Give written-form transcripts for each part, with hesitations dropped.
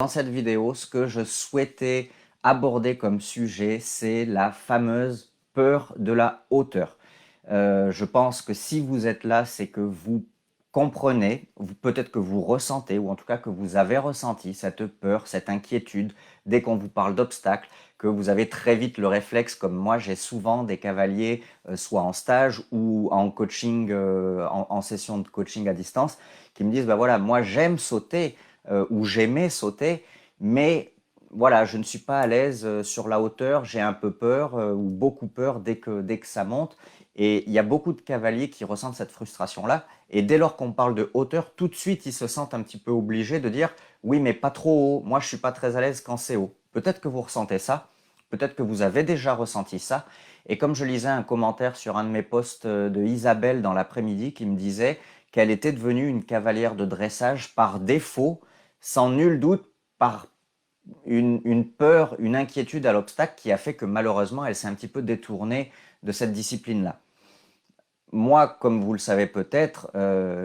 Dans cette vidéo, ce que je souhaitais aborder comme sujet, c'est la fameuse peur de la hauteur. Je pense que si vous êtes là, c'est que vous comprenez, peut-être que vous ressentez, ou en tout cas que vous avez ressenti cette peur, cette inquiétude, dès qu'on vous parle d'obstacles, que vous avez très vite le réflexe, comme moi j'ai souvent des cavaliers, soit en stage ou en coaching, en session de coaching à distance, qui me disent, bah voilà, moi j'aime sauter, où j'aimais sauter, mais voilà, je ne suis pas à l'aise sur la hauteur, j'ai un peu peur ou beaucoup peur dès que ça monte. Et il y a beaucoup de cavaliers qui ressentent cette frustration-là. Et dès lors qu'on parle de hauteur, tout de suite, ils se sentent un petit peu obligés de dire oui, mais pas trop haut. Moi, je suis pas très à l'aise quand c'est haut. Peut-être que vous ressentez ça. Peut-être que vous avez déjà ressenti ça. Et comme je lisais un commentaire sur un de mes posts de Isabelle dans l'après-midi qui me disait qu'elle était devenue une cavalière de dressage par défaut, sans nul doute par une peur, une inquiétude à l'obstacle qui a fait que malheureusement elle s'est un petit peu détournée de cette discipline-là. Moi, comme vous le savez peut-être,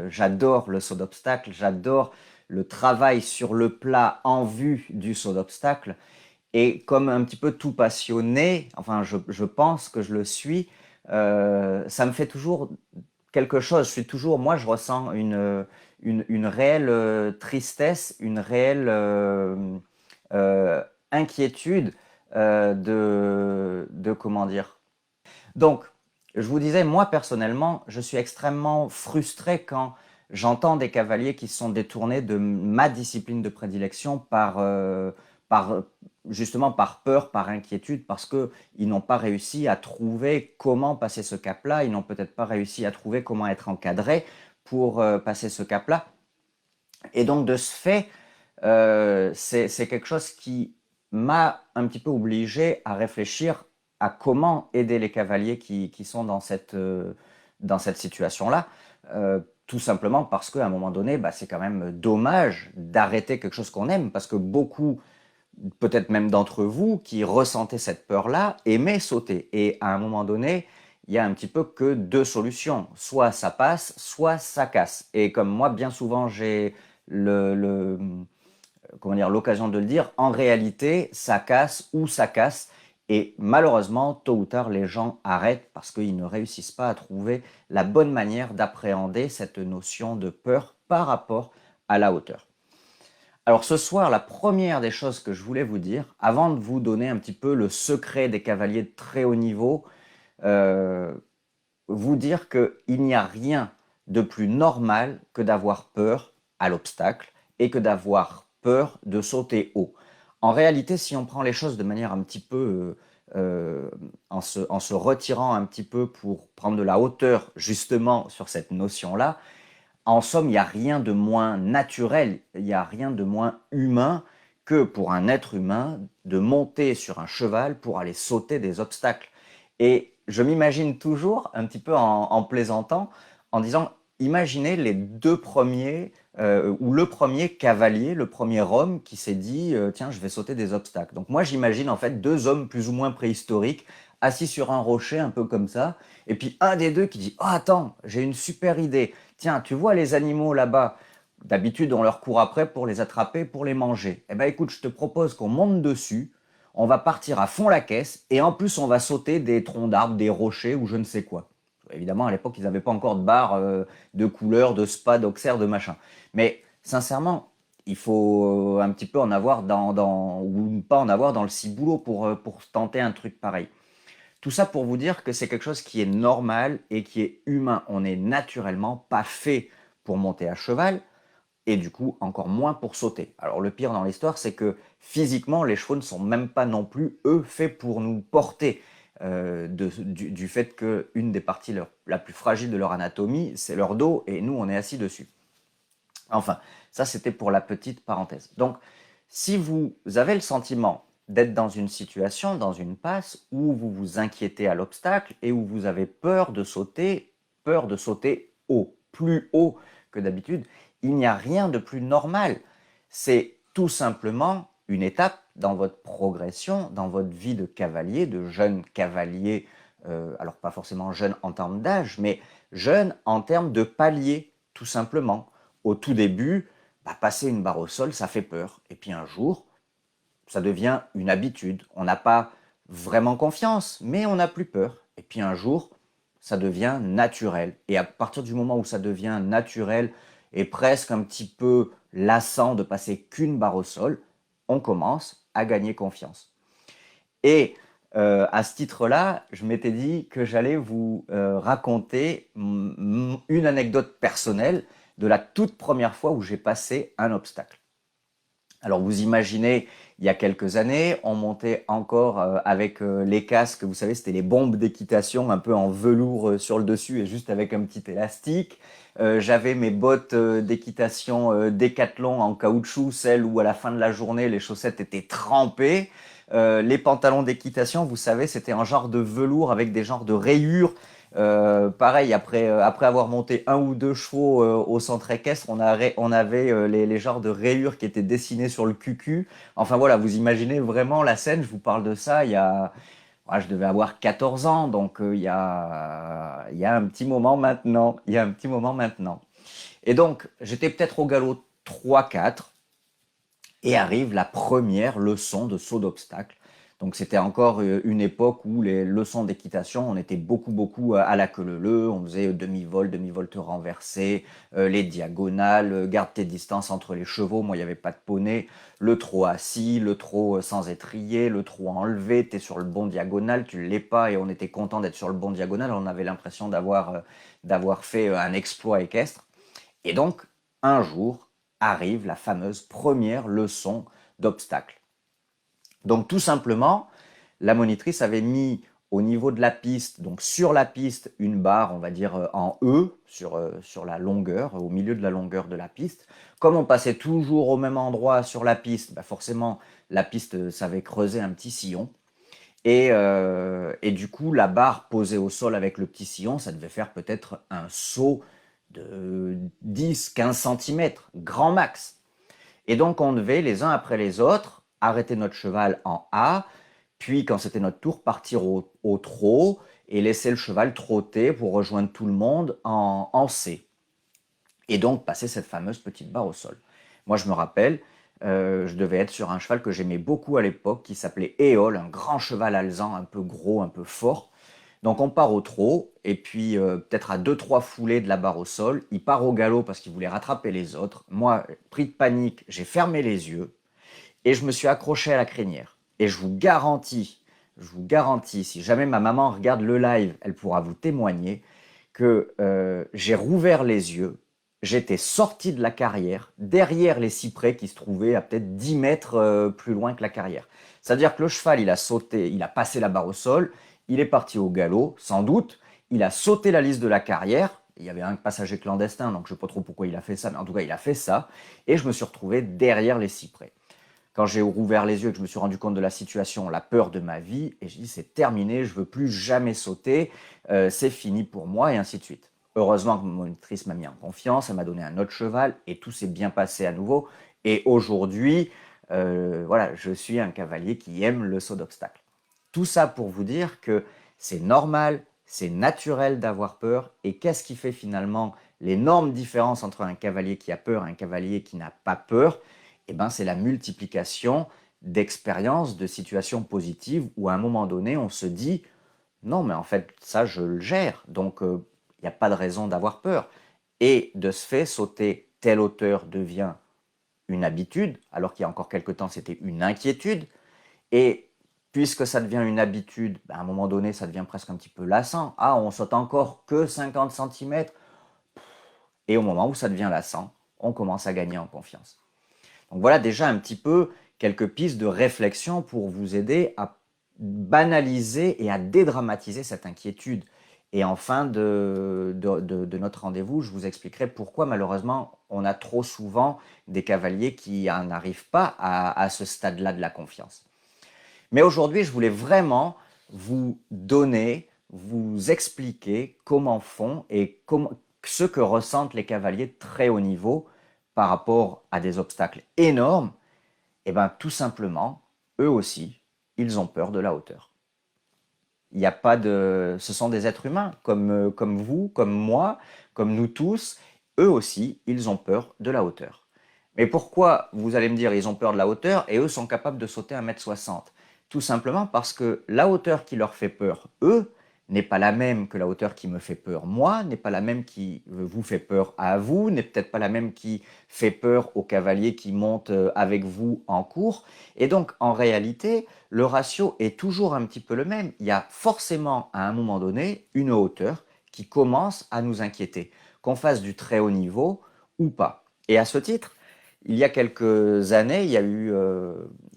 j'adore le saut d'obstacle, j'adore le travail sur le plat en vue du saut d'obstacle. Et comme un petit peu tout passionné, enfin je pense que je le suis, ça me fait toujours quelque chose. Moi je ressens une réelle tristesse, une réelle inquiétude comment dire. Donc, je vous disais, moi personnellement, je suis extrêmement frustré quand j'entends des cavaliers qui se sont détournés de ma discipline de prédilection par justement par peur, par inquiétude, parce qu'ils n'ont pas réussi à trouver comment passer ce cap-là, ils n'ont peut-être pas réussi à trouver comment être encadrés pour passer ce cap-là. Et donc, de ce fait, c'est quelque chose qui m'a un petit peu obligé à réfléchir à comment aider les cavaliers qui sont dans cette situation-là. Tout simplement parce qu'à un moment donné, bah, c'est quand même dommage d'arrêter quelque chose qu'on aime, parce que beaucoup, peut-être même d'entre vous, qui ressentaient cette peur-là, aimaient sauter. Et à un moment donné, il y a un petit peu que deux solutions. Soit ça passe, soit ça casse. Et comme moi, bien souvent, j'ai comment dire, l'occasion de le dire, en réalité, ça casse ou ça casse. Et malheureusement, tôt ou tard, les gens arrêtent parce qu'ils ne réussissent pas à trouver la bonne manière d'appréhender cette notion de peur par rapport à la hauteur. Alors ce soir, la première des choses que je voulais vous dire, avant de vous donner un petit peu le secret des cavaliers de très haut niveau, euh, vous dire qu'il n'y a rien de plus normal que d'avoir peur à l'obstacle et que d'avoir peur de sauter haut. En réalité, si on prend les choses de manière un petit peu en se retirant un petit peu pour prendre de la hauteur justement sur cette notion-là, en somme, il n'y a rien de moins naturel, il n'y a rien de moins humain que pour un être humain de monter sur un cheval pour aller sauter des obstacles. Et je m'imagine toujours, un petit peu en plaisantant, en disant, imaginez les deux premiers, ou le premier cavalier, le premier homme qui s'est dit, tiens, je vais sauter des obstacles. Donc moi, j'imagine en fait deux hommes plus ou moins préhistoriques, assis sur un rocher, un peu comme ça, et puis un des deux qui dit, oh attends, j'ai une super idée. Tiens, tu vois les animaux là-bas, d'habitude on leur court après pour les attraper, pour les manger. Eh ben écoute, je te propose qu'on monte dessus, on va partir à fond la caisse, et en plus on va sauter des troncs d'arbres, des rochers ou je ne sais quoi. Évidemment, à l'époque, ils n'avaient pas encore de barres de couleurs, de spas, d'oxer, de machin. Mais sincèrement, il faut un petit peu en avoir ou pas en avoir dans le ciboulot pour tenter un truc pareil. Tout ça pour vous dire que c'est quelque chose qui est normal et qui est humain. On n'est naturellement pas fait pour monter à cheval et du coup encore moins pour sauter. Alors le pire dans l'histoire, c'est que physiquement, les chevaux ne sont même pas non plus, eux, faits pour nous porter. Du fait qu'une des parties la plus fragile de leur anatomie, c'est leur dos et nous, on est assis dessus. Enfin, ça c'était pour la petite parenthèse. Donc, si vous avez le sentiment d'être dans une situation, dans une passe où vous vous inquiétez à l'obstacle et où vous avez peur de sauter haut, plus haut que d'habitude, il n'y a rien de plus normal. C'est tout simplement une étape dans votre progression, dans votre vie de cavalier, de jeune cavalier, alors pas forcément jeune en termes d'âge, mais jeune en termes de palier, tout simplement. Au tout début, bah, passer une barre au sol, ça fait peur. Et puis un jour, ça devient une habitude. On n'a pas vraiment confiance, mais on n'a plus peur. Et puis un jour, ça devient naturel. Et à partir du moment où ça devient naturel et presque un petit peu lassant de passer qu'une barre au sol, on commence à gagner confiance. Et à ce titre-là, je m'étais dit que j'allais vous raconter une anecdote personnelle de la toute première fois où j'ai passé un obstacle. Alors vous imaginez, il y a quelques années, on montait encore avec les casques, vous savez, c'était les bombes d'équitation un peu en velours sur le dessus et juste avec un petit élastique. J'avais mes bottes d'équitation Décathlon en caoutchouc, celles où à la fin de la journée les chaussettes étaient trempées. Les pantalons d'équitation, vous savez, c'était un genre de velours avec des genres de rayures. Pareil, après avoir monté un ou deux chevaux au centre équestre, on avait les genres de rayures qui étaient dessinées sur le cucu. Enfin voilà, vous imaginez vraiment la scène, je vous parle de ça il y a... ouais, je devais avoir 14 ans, donc il y a un petit moment maintenant. Il y a un petit moment maintenant. Et donc, j'étais peut-être au galop 3-4 et arrive la première leçon de saut d'obstacle. Donc c'était encore une époque où les leçons d'équitation, on était beaucoup à la queue leu, on faisait demi-vol, demi-volte renversé, les diagonales, garde tes distances entre les chevaux, moi il n'y avait pas de poney, le trot assis, le trot sans étrier, le trot enlevé, tu es sur le bon diagonal, tu ne l'es pas et on était content d'être sur le bon diagonal, on avait l'impression d'avoir fait un exploit équestre. Et donc un jour arrive la fameuse première leçon d'obstacle. Donc tout simplement, la monitrice avait mis au niveau de la piste, donc sur la piste, une barre, on va dire en E, sur la longueur, au milieu de la longueur de la piste. Comme on passait toujours au même endroit sur la piste, bah forcément, la piste savait creuser un petit sillon. Et du coup, la barre posée au sol avec le petit sillon, ça devait faire peut-être un saut de 10-15 cm, grand max. Et donc, on devait, les uns après les autres, arrêter notre cheval en A, puis, quand c'était notre tour, partir au trot et laisser le cheval trotter pour rejoindre tout le monde en C. Et donc, passer cette fameuse petite barre au sol. Moi, je me rappelle, je devais être sur un cheval que j'aimais beaucoup à l'époque, qui s'appelait Éole, un grand cheval alezan, un peu gros, un peu fort. Donc on part au trot, et puis peut-être à deux trois foulées de la barre au sol, il part au galop parce qu'il voulait rattraper les autres. Moi, pris de panique, j'ai fermé les yeux et je me suis accroché à la crinière. Et je vous garantis, si jamais ma maman regarde le live, elle pourra vous témoigner que j'ai rouvert les yeux, j'étais sorti de la carrière, derrière les cyprès qui se trouvaient à peut-être 10 mètres plus loin que la carrière. C'est-à-dire que le cheval, il a sauté, il a passé la barre au sol, il est parti au galop, sans doute, il a sauté la lisse de la carrière, il y avait un passager clandestin, donc je ne sais pas trop pourquoi il a fait ça, mais en tout cas, il a fait ça, et je me suis retrouvé derrière les cyprès. Quand j'ai rouvert les yeux et que je me suis rendu compte de la situation, la peur de ma vie, et j'ai dit c'est terminé, je ne veux plus jamais sauter, c'est fini pour moi, et ainsi de suite. Heureusement que mon monitrice m'a mis en confiance, elle m'a donné un autre cheval, et tout s'est bien passé à nouveau. Et aujourd'hui, voilà, je suis un cavalier qui aime le saut d'obstacle. Tout ça pour vous dire que c'est normal, c'est naturel d'avoir peur, et qu'est-ce qui fait finalement l'énorme différence entre un cavalier qui a peur et un cavalier qui n'a pas peur? Eh ben, c'est la multiplication d'expériences, de situations positives où à un moment donné, on se dit non, mais en fait, ça, je le gère, donc il n'y a pas de raison d'avoir peur. Et de ce fait, sauter telle hauteur devient une habitude, alors qu'il y a encore quelque temps, c'était une inquiétude. Et puisque ça devient une habitude, ben, à un moment donné, ça devient presque un petit peu lassant. Ah, on saute encore que 50 cm. Et au moment où ça devient lassant, on commence à gagner en confiance. Donc voilà déjà un petit peu quelques pistes de réflexion pour vous aider à banaliser et à dédramatiser cette inquiétude. Et en fin de notre rendez-vous, je vous expliquerai pourquoi malheureusement on a trop souvent des cavaliers qui n'arrivent pas à ce stade-là de la confiance. Mais aujourd'hui, je voulais vraiment vous donner, vous expliquer comment font et ce que ressentent les cavaliers de très haut niveau par rapport à des obstacles énormes. Et bien tout simplement, eux aussi, ils ont peur de la hauteur. Il n'y a pas de... Ce sont des êtres humains, comme vous, comme moi, comme nous tous. Eux aussi, ils ont peur de la hauteur. Mais pourquoi, vous allez me dire, ils ont peur de la hauteur et eux sont capables de sauter 1,60 m? Tout simplement parce que la hauteur qui leur fait peur, eux, n'est pas la même que la hauteur qui me fait peur moi, n'est pas la même qui vous fait peur à vous, n'est peut-être pas la même qui fait peur aux cavaliers qui montent avec vous en cours. Et donc, en réalité, le ratio est toujours un petit peu le même. Il y a forcément, à un moment donné, une hauteur qui commence à nous inquiéter, qu'on fasse du très haut niveau ou pas. Et à ce titre, il y a quelques années, il y a eu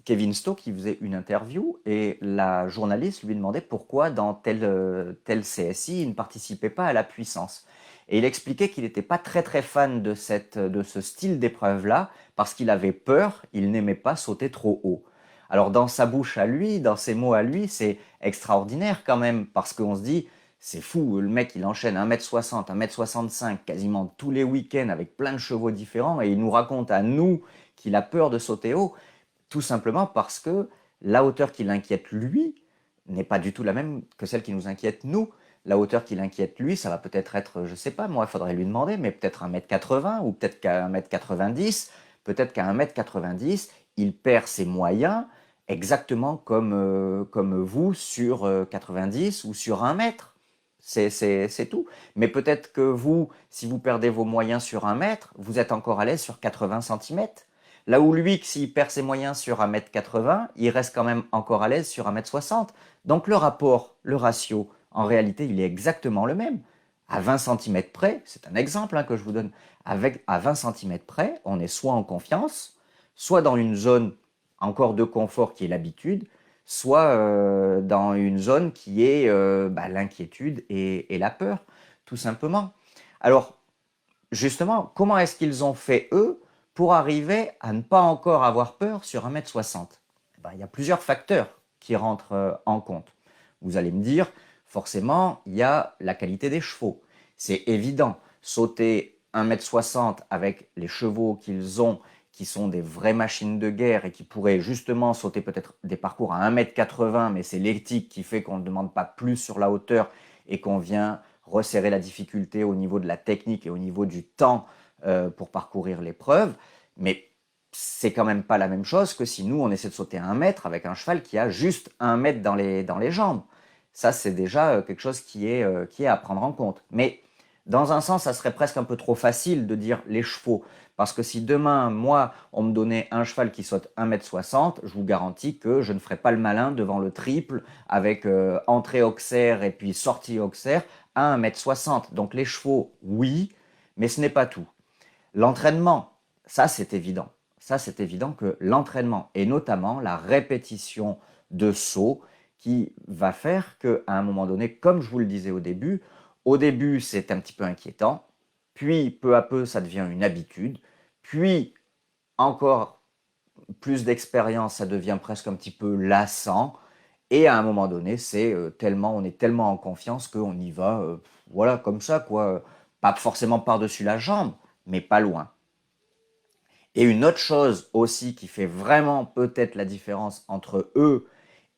Kevin Stowe qui faisait une interview et la journaliste lui demandait pourquoi dans tel CSI, il ne participait pas à la puissance. Et il expliquait qu'il n'était pas très très fan de ce style d'épreuve-là parce qu'il avait peur, il n'aimait pas sauter trop haut. Alors dans sa bouche à lui, dans ses mots à lui, c'est extraordinaire quand même parce qu'on se dit, c'est fou, le mec il enchaîne 1,60 m, 1,65 m quasiment tous les week-ends avec plein de chevaux différents et il nous raconte à nous qu'il a peur de sauter haut, tout simplement parce que la hauteur qui l'inquiète lui n'est pas du tout la même que celle qui nous inquiète nous. La hauteur qui l'inquiète lui, ça va peut-être être, je sais pas, moi il faudrait lui demander, mais peut-être 1,80 m ou peut-être qu'à 1,90 m, peut-être qu'à 1,90 m, il perd ses moyens exactement comme vous sur 90 ou sur 1 m. C'est tout. Mais peut-être que vous, si vous perdez vos moyens sur 1 m, vous êtes encore à l'aise sur 80 cm. Là où lui, s'il perd ses moyens sur 1,80 m, il reste quand même encore à l'aise sur 1,60 m. Donc le rapport, le ratio, en réalité, il est exactement le même. À 20 cm près, c'est un exemple que je vous donne, à 20 cm près, on est soit en confiance, soit dans une zone encore de confort qui est l'habitude, soit dans une zone qui est l'inquiétude et la peur, tout simplement. Alors, justement, comment est-ce qu'ils ont fait, eux, pour arriver à ne pas encore avoir peur sur 1,60 m? Il y a plusieurs facteurs qui rentrent en compte. Vous allez me dire, forcément, il y a la qualité des chevaux. C'est évident, sauter 1,60 m avec les chevaux qu'ils ont, qui sont des vraies machines de guerre et qui pourraient justement sauter peut-être des parcours à 1,80 m, mais c'est l'éthique qui fait qu'on ne demande pas plus sur la hauteur et qu'on vient resserrer la difficulté au niveau de la technique et au niveau du temps pour parcourir l'épreuve. Mais c'est quand même pas la même chose que si nous, on essaie de sauter à 1 m avec un cheval qui a juste 1 m dans les jambes. Ça, c'est déjà quelque chose qui est à prendre en compte. Mais dans un sens, ça serait presque un peu trop facile de dire les chevaux. Parce que si demain, moi, on me donnait un cheval qui saute 1,60 m, je vous garantis que je ne ferais pas le malin devant le triple avec entrée auxerre et puis sortie auxerre à 1,60 m. Donc les chevaux, oui, mais ce n'est pas tout. L'entraînement, ça c'est évident. Ça c'est évident que l'entraînement et notamment la répétition de sauts qui va faire qu'à un moment donné, comme je vous le disais au début c'est un petit peu inquiétant, puis peu à peu ça devient une habitude, puis encore plus d'expérience, ça devient presque un petit peu lassant, et à un moment donné, on est tellement en confiance qu'on y va, voilà, comme ça, quoi. Pas forcément par-dessus la jambe, mais pas loin. Et une autre chose aussi qui fait vraiment peut-être la différence entre eux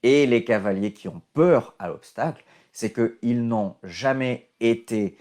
et les cavaliers qui ont peur à l'obstacle, c'est qu'ils n'ont jamais été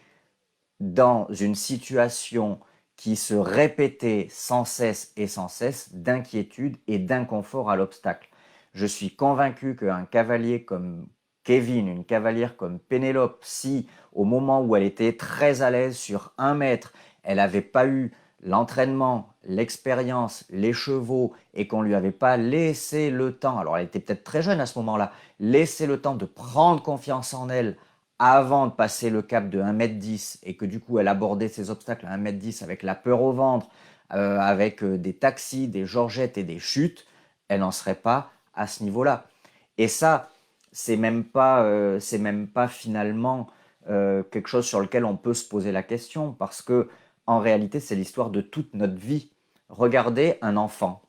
dans une situation qui se répétait sans cesse et sans cesse d'inquiétude et d'inconfort à l'obstacle. Je suis convaincu qu'un cavalier comme Kevin, une cavalière comme Pénélope, si au moment où elle était très à l'aise sur 1 m, elle n'avait pas eu l'entraînement, l'expérience, les chevaux et qu'on lui avait pas laissé le temps, alors elle était peut-être très jeune à ce moment-là, laissé le temps de prendre confiance en elle avant de passer le cap de 1,10 m et que du coup elle abordait ces obstacles à 1,10 m avec la peur au ventre, avec des taxis, des georgettes et des chutes, elle n'en serait pas à ce niveau-là. Et ça, c'est même pas finalement quelque chose sur lequel on peut se poser la question parce que en réalité c'est l'histoire de toute notre vie. Regardez un enfant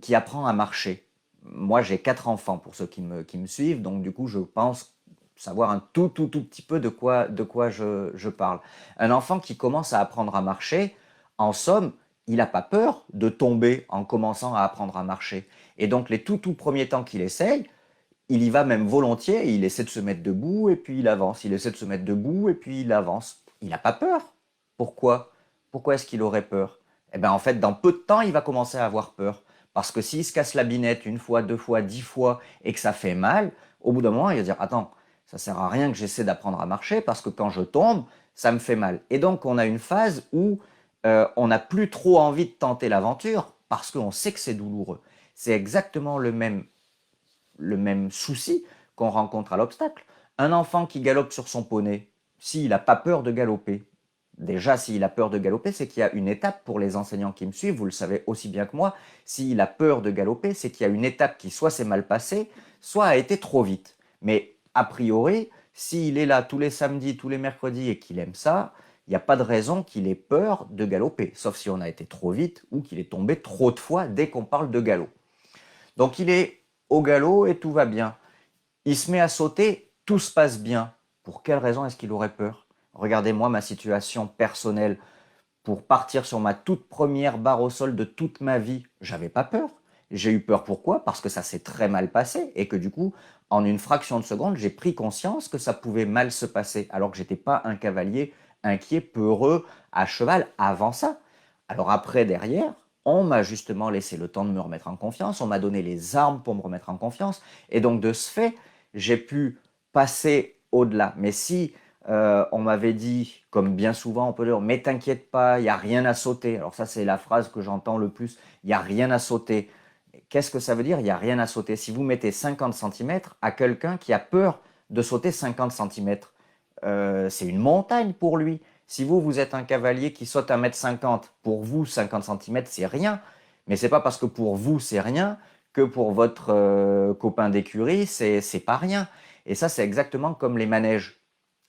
qui apprend à marcher. Moi j'ai 4 enfants pour ceux qui me suivent, donc du coup je pense savoir un tout petit peu de quoi je parle. Un enfant qui commence à apprendre à marcher, en somme, il n'a pas peur de tomber en commençant à apprendre à marcher. Et donc les tout premiers temps qu'il essaye, il y va même volontiers, il essaie de se mettre debout et puis il avance, il essaie de se mettre debout et puis il avance. Il n'a pas peur. Pourquoi? Pourquoi est-ce qu'il aurait peur? Eh ben, en fait, dans peu de temps, il va commencer à avoir peur. Parce que s'il se casse la binette une fois, deux fois, 10 fois et que ça fait mal, au bout d'un moment, il va dire, attends, ça sert à rien que j'essaie d'apprendre à marcher parce que quand je tombe, ça me fait mal. Et donc, on a une phase où on n'a plus trop envie de tenter l'aventure parce qu'on sait que c'est douloureux. C'est exactement le même souci qu'on rencontre à l'obstacle. Un enfant qui galope sur son poney, s'il n'a pas peur de galoper, déjà s'il a peur de galoper, c'est qu'il y a une étape pour les enseignants qui me suivent, vous le savez aussi bien que moi, s'il a peur de galoper, c'est qu'il y a une étape qui soit s'est mal passée, soit a été trop vite. Mais a priori, s'il est là tous les samedis, tous les mercredis et qu'il aime ça, il n'y a pas de raison qu'il ait peur de galoper, sauf si on a été trop vite ou qu'il est tombé trop de fois dès qu'on parle de galop. Donc il est au galop et tout va bien. Il se met à sauter, tout se passe bien. Pour quelle raison est-ce qu'il aurait peur? Regardez-moi ma situation personnelle. Pour partir sur ma toute première barre au sol de toute ma vie, j'avais pas peur. J'ai eu peur pourquoi? Parce que ça s'est très mal passé et que du coup, en une fraction de seconde, j'ai pris conscience que ça pouvait mal se passer alors que j'étais pas un cavalier inquiet, peureux à cheval avant ça. Alors après, derrière, on m'a justement laissé le temps de me remettre en confiance, on m'a donné les armes pour me remettre en confiance et donc de ce fait, j'ai pu passer au-delà. Mais si on m'avait dit, comme bien souvent on peut dire, mais t'inquiète pas, il n'y a rien à sauter. Alors ça c'est la phrase que j'entends le plus, il n'y a rien à sauter. Qu'est-ce que ça veut dire, il n'y a rien à sauter? Si vous mettez 50 centimètres à quelqu'un qui a peur de sauter 50 centimètres, c'est une montagne pour lui. Si vous, vous êtes un cavalier qui saute 1,50 m, pour vous 50 centimètres c'est rien, mais c'est pas parce que pour vous c'est rien que pour votre copain d'écurie c'est pas rien. Et ça c'est exactement comme les manèges.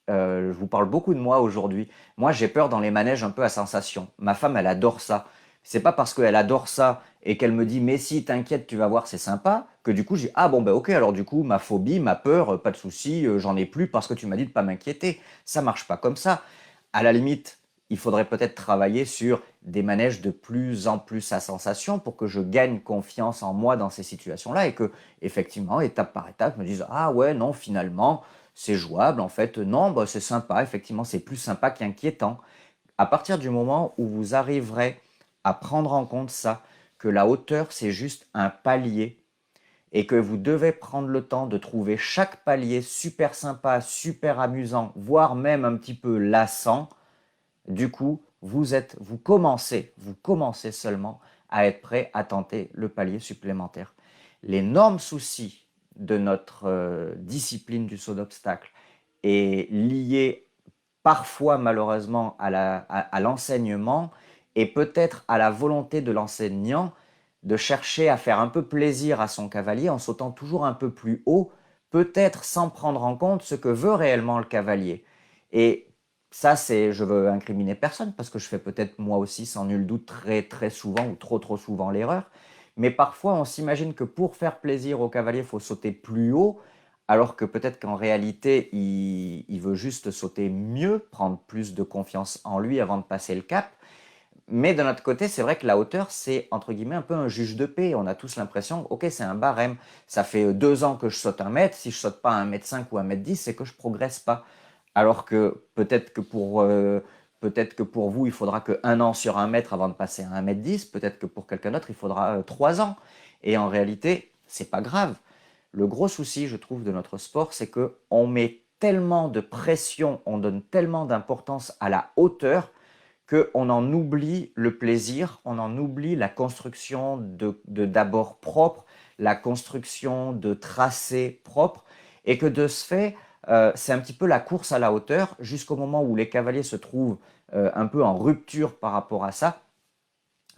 Je vous parle beaucoup de moi aujourd'hui. Moi, j'ai peur dans les manèges un peu à sensation. Ma femme, elle adore ça. C'est pas parce qu'elle adore ça et qu'elle me dit mais si t'inquiète tu vas voir c'est sympa que du coup j'ai ah bon ben ok alors du coup ma phobie ma peur pas de souci j'en ai plus parce que tu m'as dit de pas m'inquiéter. Ça marche pas comme ça. À la limite il faudrait peut-être travailler sur des manèges de plus en plus à sensation pour que je gagne confiance en moi dans ces situations-là et que effectivement étape par étape je me dise ah ouais non finalement c'est jouable en fait. Non, bah, c'est sympa, effectivement, c'est plus sympa qu'inquiétant. À partir du moment où vous arriverez à prendre en compte ça, que la hauteur, c'est juste un palier et que vous devez prendre le temps de trouver chaque palier super sympa, super amusant, voire même un petit peu lassant, du coup, vous commencez seulement à être prêt à tenter le palier supplémentaire. L'énorme souci de notre discipline du saut d'obstacle est lié parfois malheureusement à l'enseignement et peut-être à la volonté de l'enseignant de chercher à faire un peu plaisir à son cavalier en sautant toujours un peu plus haut, peut-être sans prendre en compte ce que veut réellement le cavalier. Et ça, je veux incriminer personne parce que je fais peut-être moi aussi sans nul doute très très souvent ou trop souvent l'erreur. Mais parfois, on s'imagine que pour faire plaisir au cavalier, il faut sauter plus haut, alors que peut-être qu'en réalité, il veut juste sauter mieux, prendre plus de confiance en lui avant de passer le cap. Mais de notre côté, c'est vrai que la hauteur, c'est entre guillemets un peu un juge de paix. On a tous l'impression, ok, c'est un barème. Ça fait 2 ans que je saute 1 mètre. Si je saute pas 1,5 m ou 1,10 m, c'est que je progresse pas. Alors que peut-être que pour vous, il faudra que 1 an sur 1 mètre avant de passer à 1,10 m. Peut-être que pour quelqu'un d'autre, il faudra 3 ans. Et en réalité, c'est pas grave. Le gros souci, je trouve, de notre sport, c'est que on met tellement de pression, on donne tellement d'importance à la hauteur qu'on en oublie le plaisir, on en oublie la construction d'abord propre, la construction de tracés propres, et que de ce fait, c'est un petit peu la course à la hauteur jusqu'au moment où les cavaliers se trouvent un peu en rupture par rapport à ça,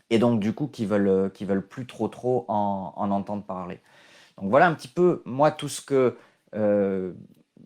et donc du coup qui veulent plus trop en entendre parler. Donc voilà un petit peu, moi, tout ce que euh,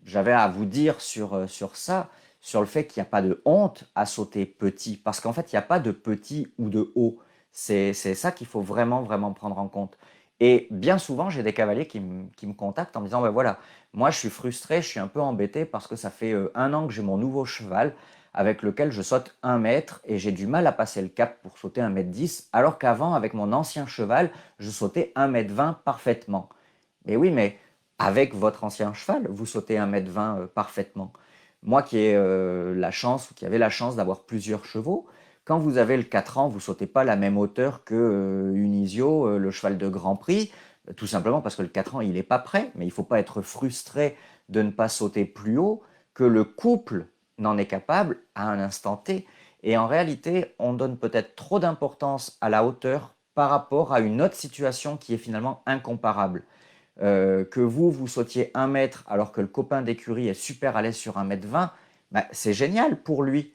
j'avais à vous dire sur ça, sur le fait qu'il n'y a pas de honte à sauter petit, parce qu'en fait, il n'y a pas de petit ou de haut. C'est ça qu'il faut vraiment, vraiment prendre en compte. Et bien souvent, j'ai des cavaliers qui me contactent en me disant, ben voilà, moi je suis frustré, je suis un peu embêté parce que ça fait 1 an que j'ai mon nouveau cheval avec lequel je saute 1 mètre et j'ai du mal à passer le cap pour sauter 1,10 m, alors qu'avant, avec mon ancien cheval, je sautais 1,20 m parfaitement. Mais oui, mais avec votre ancien cheval, vous sautez 1,20 m parfaitement. Moi qui ai la chance, ou qui avait la chance d'avoir plusieurs chevaux, quand vous avez le 4 ans, vous sautez pas la même hauteur que Unisio, le cheval de Grand Prix, tout simplement parce que le 4 ans, il n'est pas prêt, mais il ne faut pas être frustré de ne pas sauter plus haut, que le couple n'en est capable à un instant T. Et en réalité, on donne peut-être trop d'importance à la hauteur par rapport à une autre situation qui est finalement incomparable. Que vous sautiez 1 mètre alors que le copain d'écurie est super à l'aise sur 1,20 m, bah, c'est génial pour lui.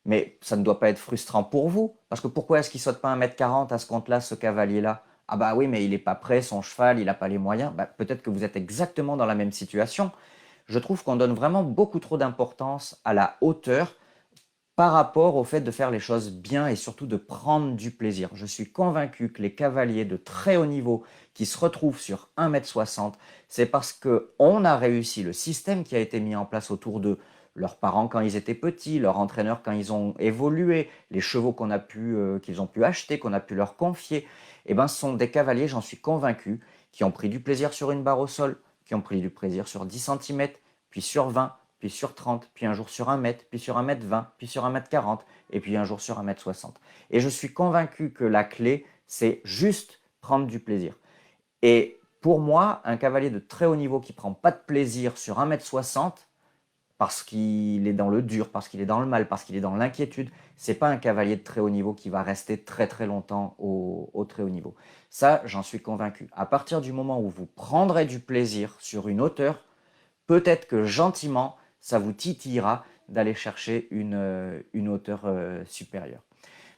Mais ça ne doit pas être frustrant pour vous. Parce que pourquoi est-ce qu'il saute pas 1,40 m à ce compte-là, ce cavalier-là? Ah bah oui, mais il n'est pas prêt, son cheval, il n'a pas les moyens. Bah, peut-être que vous êtes exactement dans la même situation. Je trouve qu'on donne vraiment beaucoup trop d'importance à la hauteur par rapport au fait de faire les choses bien et surtout de prendre du plaisir. Je suis convaincu que les cavaliers de très haut niveau qui se retrouvent sur 1,60 m, c'est parce qu'on a réussi le système qui a été mis en place autour d'eux, leurs parents quand ils étaient petits, leurs entraîneurs quand ils ont évolué, les chevaux qu'ils ont pu acheter, qu'on a pu leur confier. Eh ben, ce sont des cavaliers, j'en suis convaincu, qui ont pris du plaisir sur une barre au sol, qui ont pris du plaisir sur 10 cm, puis sur 20, puis sur 30, puis un jour sur 1 m, puis sur 1,20 m, puis sur 1,40 m, et puis un jour sur 1,60 m. Et je suis convaincu que la clé, c'est juste prendre du plaisir. Et pour moi, un cavalier de très haut niveau qui ne prend pas de plaisir sur 1,60 m, parce qu'il est dans le dur, parce qu'il est dans le mal, parce qu'il est dans l'inquiétude, c'est pas un cavalier de très haut niveau qui va rester très très longtemps au très haut niveau. Ça, j'en suis convaincu. À partir du moment où vous prendrez du plaisir sur une hauteur, peut-être que gentiment, ça vous titillera d'aller chercher une hauteur supérieure.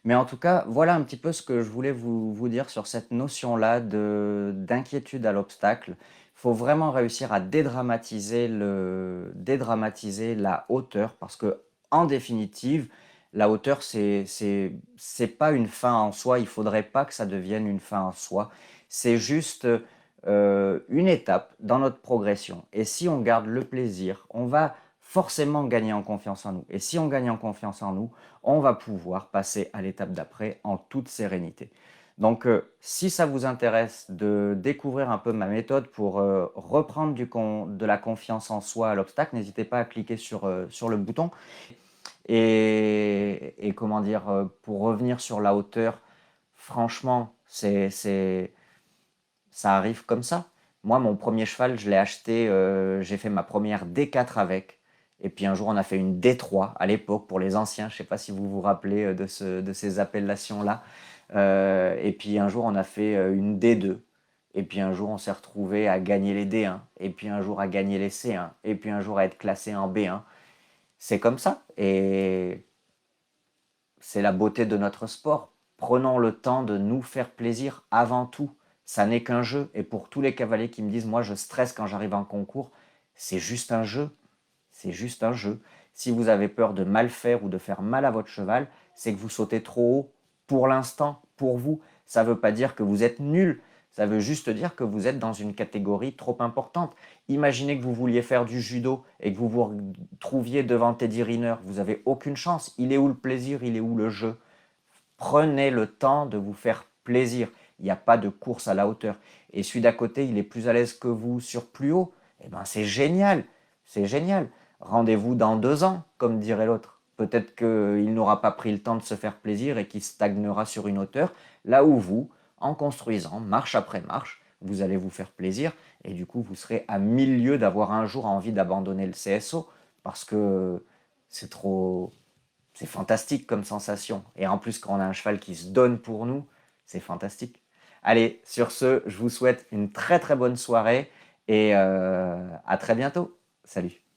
Mais en tout cas, voilà un petit peu ce que je voulais vous dire sur cette notion-là d'inquiétude à l'obstacle. Il faut vraiment réussir à dédramatiser la hauteur parce que, en définitive, la hauteur, c'est pas une fin en soi. Il ne faudrait pas que ça devienne une fin en soi. C'est juste une étape dans notre progression. Et si on garde le plaisir, on va forcément gagner en confiance en nous. Et si on gagne en confiance en nous, on va pouvoir passer à l'étape d'après en toute sérénité. Donc, si ça vous intéresse de découvrir un peu ma méthode pour reprendre de la confiance en soi à l'obstacle, n'hésitez pas à cliquer sur le bouton. Et comment dire, pour revenir sur la hauteur, franchement, ça arrive comme ça. Moi, mon premier cheval, je l'ai acheté, j'ai fait ma première D4 avec. Et puis un jour, on a fait une D3 à l'époque pour les anciens. Je ne sais pas si vous vous rappelez de ces appellations-là. Et puis un jour, on a fait une D2. Et puis un jour, on s'est retrouvé à gagner les D1. Et puis un jour, à gagner les C1. Et puis un jour, à être classé en B1. C'est comme ça. Et c'est la beauté de notre sport. Prenons le temps de nous faire plaisir avant tout. Ça n'est qu'un jeu. Et pour tous les cavaliers qui me disent, moi je stresse quand j'arrive en concours, c'est juste un jeu. C'est juste un jeu. Si vous avez peur de mal faire ou de faire mal à votre cheval, c'est que vous sautez trop haut pour l'instant, pour vous. Ça ne veut pas dire que vous êtes nul. Ça veut juste dire que vous êtes dans une catégorie trop importante. Imaginez que vous vouliez faire du judo et que vous vous trouviez devant Teddy Riner. Vous n'avez aucune chance. Il est où le plaisir? Il est où le jeu? Prenez le temps de vous faire plaisir. Il n'y a pas de course à la hauteur. Et celui d'à côté, il est plus à l'aise que vous sur plus haut. Eh bien, c'est génial. C'est génial. Rendez-vous dans 2 ans, comme dirait l'autre. Peut-être qu'il n'aura pas pris le temps de se faire plaisir et qu'il stagnera sur une hauteur, là où vous, en construisant marche après marche, vous allez vous faire plaisir et du coup, vous serez à 1000 lieues d'avoir un jour envie d'abandonner le CSO parce que c'est trop, c'est fantastique comme sensation. Et en plus, quand on a un cheval qui se donne pour nous, c'est fantastique. Allez, sur ce, je vous souhaite une très très bonne soirée et à très bientôt. Salut.